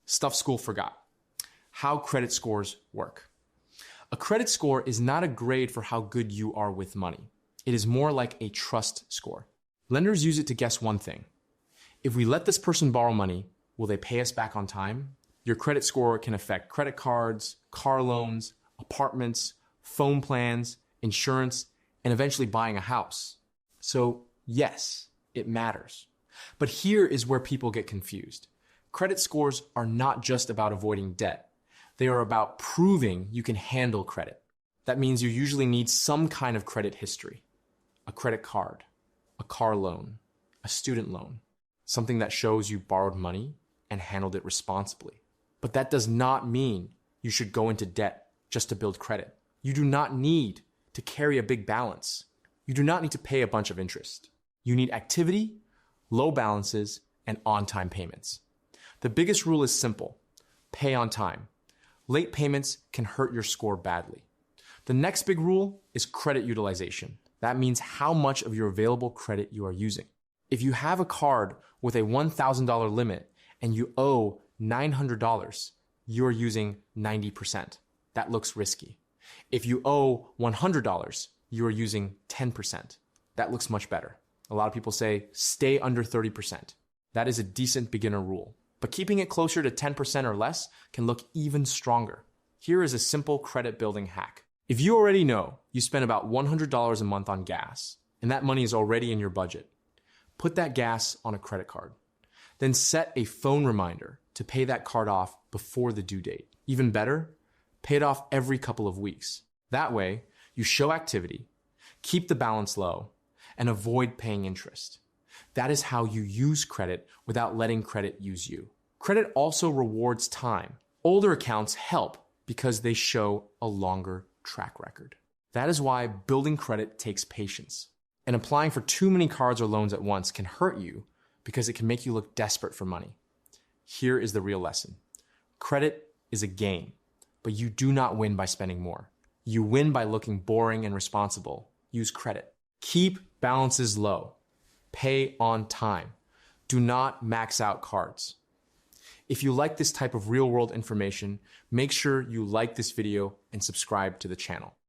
Stuff school forgot. How credit scores work. A credit score is not a grade for how good you are with money. It is more like a trust score. Lenders use it to guess one thing. If we let this person borrow money, will they pay us back on time? Your credit score can affect credit cards, car loans, apartments, phone plans, insurance, and eventually buying a house. So yes, it matters. But here is where people get confused. Credit scores are not just about avoiding debt. They are about proving you can handle credit. That means you usually need some kind of credit history. A credit card, a car loan, a student loan, something that shows you borrowed money and handled it responsibly. But that does not mean you should go into debt just to build credit. You do not need to carry a big balance. You do not need to pay a bunch of interest. You need activity, low balances, and on-time payments. The biggest rule is simple. Pay on time. Late payments can hurt your score badly. The next big rule is credit utilization. That means how much of your available credit you are using. If you have a card with a $1,000 limit and you owe $900, you're using 90%. That looks risky. If you owe $100, you're using 10%. That looks much better. A lot of people say, stay under 30%. That is a decent beginner rule. But keeping it closer to 10% or less can look even stronger. Here is a simple credit building hack. If you already know you spend about $100 a month on gas, and that money is already in your budget, put that gas on a credit card. Then set a phone reminder to pay that card off before the due date. Even better, pay it off every couple of weeks. That way, you show activity, keep the balance low, and avoid paying interest. That is how you use credit without letting credit use you. Credit also rewards time. Older accounts help because they show a longer track record. That is why building credit takes patience. And applying for too many cards or loans at once can hurt you because it can make you look desperate for money. Here is the real lesson. Credit is a game, but you do not win by spending more. You win by looking boring and responsible. Use credit. Keep balances low. Pay on time. Do not max out cards. If you like this type of real-world information, make sure you like this video and subscribe to the channel.